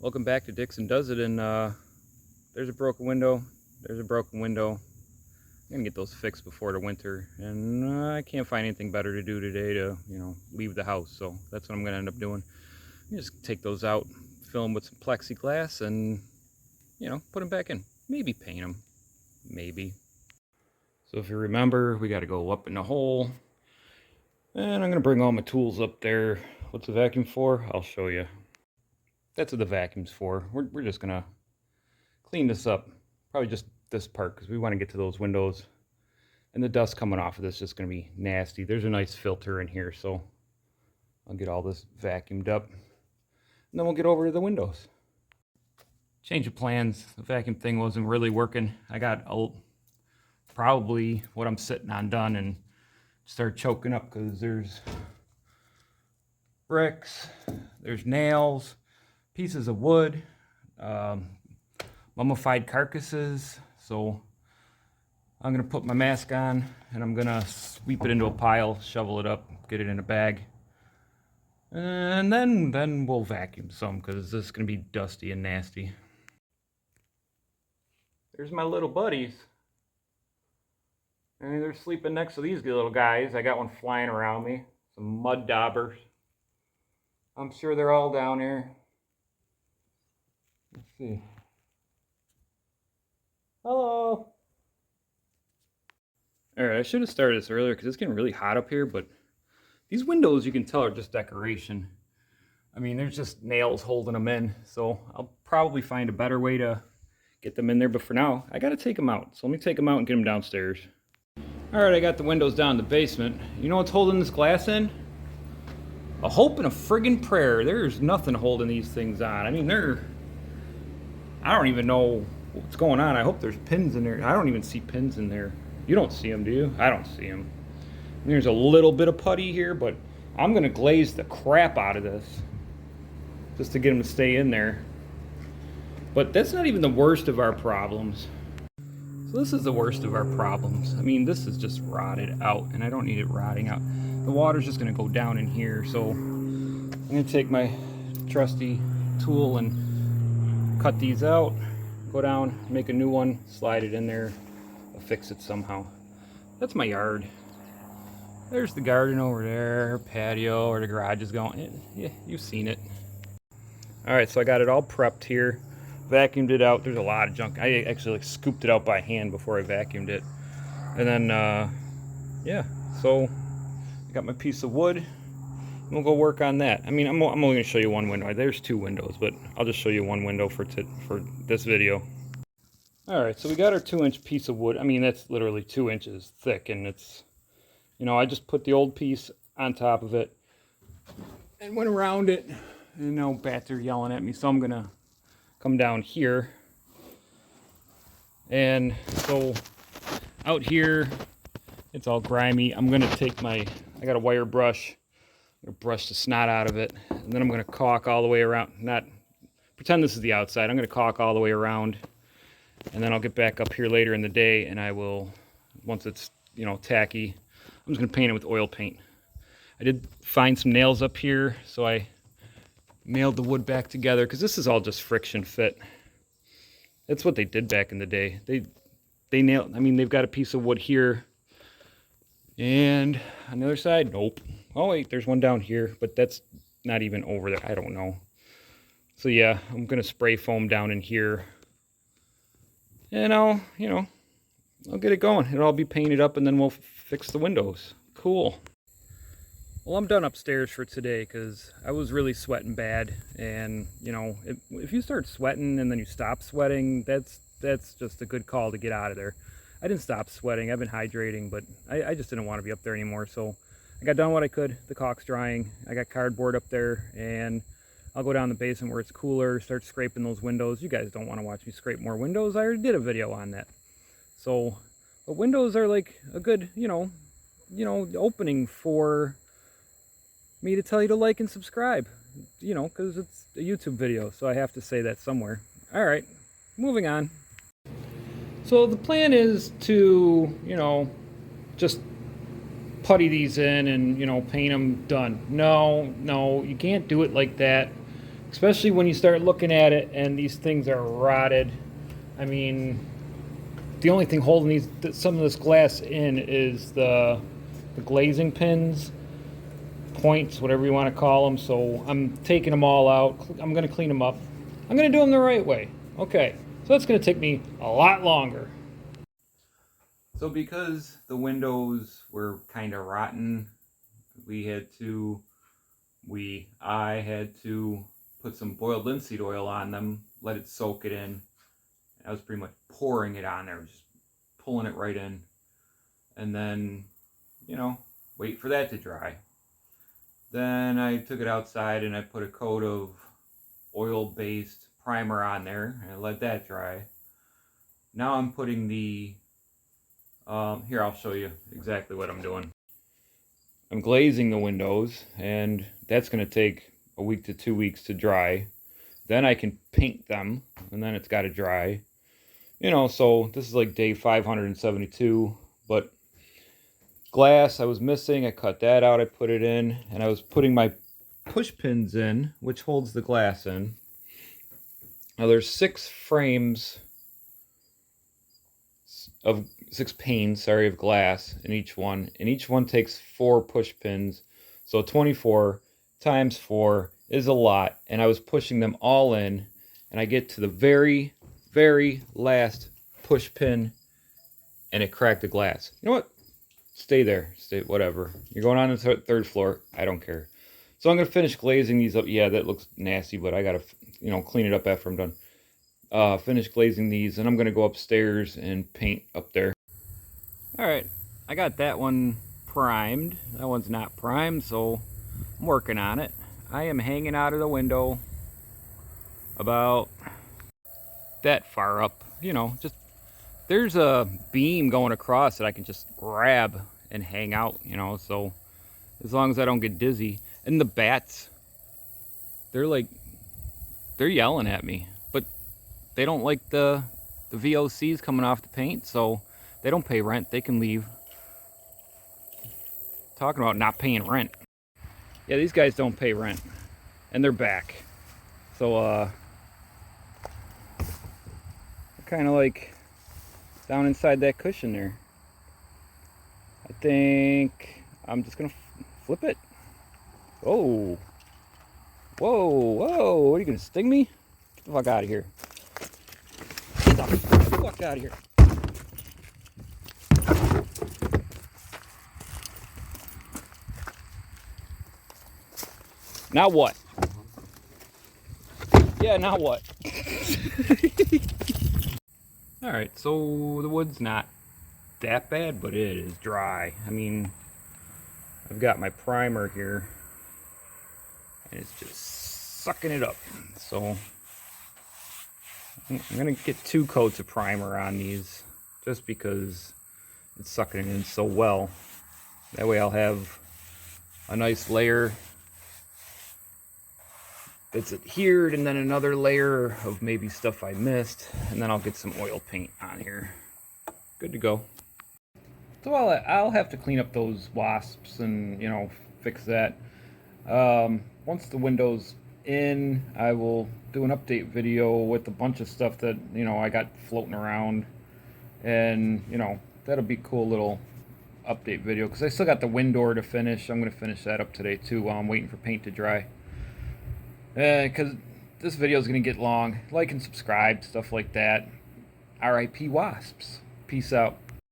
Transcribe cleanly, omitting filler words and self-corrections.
Welcome back to Dixon Does It, and there's a broken window, there's a broken window. I'm gonna get those fixed before the winter, and I can't find anything better to do today to, leave the house, so that's what I'm gonna end up doing. Just take those out, fill them with some plexiglass, and, put them back in. Maybe paint them, maybe. So if you remember, we gotta go up in the hole, and I'm gonna bring all my tools up there. What's the vacuum for? I'll show you. That's what the vacuum's for. We're just gonna clean this up. Probably just this part because we want to get to those windows. And the dust coming off of this is just gonna be nasty. There's a nice filter in here, so I'll get all this vacuumed up. And then we'll get over to the windows. Change of plans. The vacuum thing wasn't really working. I got probably what I'm sitting on done and start choking up because there's bricks, there's nails, pieces of wood, mummified carcasses. So I'm gonna put my mask on and I'm gonna sweep it into a pile, shovel it up, get it in a bag, and then we'll vacuum some because this is gonna be dusty and nasty. There's my little buddies. And they're sleeping next to these little guys. I got one flying around me, some mud daubers. I'm sure they're all down here. Let's see. Hello. Alright, I should have started this earlier because it's getting really hot up here, but these windows you can tell are just decoration. I mean, there's just nails holding them in, so I'll probably find a better way to get them in there, but for now, I gotta take them out. So let me take them out and get them downstairs. Alright, I got the windows down in the basement. You know what's holding this glass in? A hope and a friggin' prayer. There's nothing holding these things on. I mean, I don't even know what's going on. I hope there's pins in there. I don't even see pins in there. You don't see them, do you? I don't see them. And there's a little bit of putty here, but I'm gonna glaze the crap out of this just to get them to stay in there. But that's not even the worst of our problems. So this is the worst of our problems. I mean, this is just rotted out, and I don't need it rotting out. The water's just gonna go down in here, so I'm gonna take my trusty tool and cut these out, go down, make a new one, slide it in there, I'll fix it somehow. That's my yard. There's the garden over there, patio, or the garage is going. Yeah, you've seen it. Alright, so I got it all prepped here. Vacuumed it out. There's a lot of junk. I actually scooped it out by hand before I vacuumed it. And then, yeah, so I got my piece of wood. And we'll go work on that. I mean, I'm only going to show you one window. There's two windows, but I'll just show you one window for this video. Alright, so we got our 2-inch piece of wood. I mean, that's literally 2 inches thick, and it's, I just put the old piece on top of it and went around it. And now bats are yelling at me, so I'm going to come down here. And so out here, it's all grimy. I'm going to take I got a wire brush. I'm going to brush the snot out of it. And then I'm going to caulk all the way around. Pretend this is the outside. I'm going to caulk all the way around. And then I'll get back up here later in the day and I will, once it's, tacky, I'm just going to paint it with oil paint. I did find some nails up here, so I nailed the wood back together because this is all just friction fit. That's what they did back in the day. They nailed, I mean, they've got a piece of wood here, and on the other side, nope. Oh wait, there's one down here, but that's not even over there. I don't know. So yeah, I'm gonna spray foam down in here, and I'll get it going. It'll all be painted up, and then we'll fix the windows. Cool. Well, I'm done upstairs for today because I was really sweating bad, and if you start sweating and then you stop sweating, that's just a good call to get out of there. I didn't stop sweating. I've been hydrating, but I just didn't want to be up there anymore, so I got done what I could. The caulk's drying. I got cardboard up there, and I'll go down the basement where it's cooler, start scraping those windows. You guys don't want to watch me scrape more windows. I already did a video on that. So, but windows are like a good, opening for me to tell you to like and subscribe, because it's a YouTube video, so I have to say that somewhere. Alright, moving on. So the plan is to, just putty these in and, paint them, done. No, you can't do it like that. especially when you start looking at it and these things are rotted. I mean, the only thing holding some of this glass in is the glazing pins, points, whatever you want to call them. So I'm taking them all out. I'm going to clean them up. I'm going to do them the right way. Okay, so that's going to take me a lot longer. So because the windows were kind of rotten, I had to put some boiled linseed oil on them, let it soak it in. I was pretty much pouring it on there, just pulling it right in. And then, wait for that to dry. Then I took it outside and I put a coat of oil-based primer on there and I let that dry. Now I'm putting the, here I'll show you exactly what I'm doing. I'm glazing the windows and that's going to take a week to 2 weeks to dry. Then I can paint them and then it's got to dry. So this is like day 572, but glass I was missing. I cut that out, I put it in, and I was putting my push pins in, which holds the glass in. Now there's 6 panes of glass in each one, and each one takes 4 push pins, so 24 times 4 is a lot, and I was pushing them all in, and I get to the very last push pin and it cracked the glass. You know what? Stay there. Stay, whatever. You're going on the 3rd floor. I don't care. So I'm going to finish glazing these up. Yeah, that looks nasty, but I got to, clean it up after I'm done. Finish glazing these, and I'm going to go upstairs and paint up there. All right. I got that one primed. That one's not primed, so I'm working on it. I am hanging out of the window about that far up. Just there's a beam going across that I can just grab and hang out, so as long as I don't get dizzy. And the bats, they're yelling at me, but they don't like the VOCs coming off the paint, so they don't pay rent. They can leave. Talking about not paying rent. Yeah, these guys don't pay rent, and they're back. So kind of like down inside that cushion there. I think I'm just gonna flip it. Whoa, what are you gonna sting me? Get the fuck out of here. Get the fuck out of here. Now what? Yeah, now what? Alright, so the wood's not that bad, but it is dry. I mean, I've got my primer here, and it's just sucking it up. So, I'm going to get 2 coats of primer on these, just because it's sucking it in so well. That way I'll have a nice layer that's adhered, and then another layer of maybe stuff I missed, and then I'll get some oil paint on here. Good to go. So I'll have to clean up those wasps and fix that. Once the window's in, I will do an update video with a bunch of stuff that I got floating around, and that'll be a cool little update video, because I still got the wind door to finish. I'm going to finish that up today too while I'm waiting for paint to dry. Because this video is going to get long. Like and subscribe, stuff like that. RIP wasps. Peace out.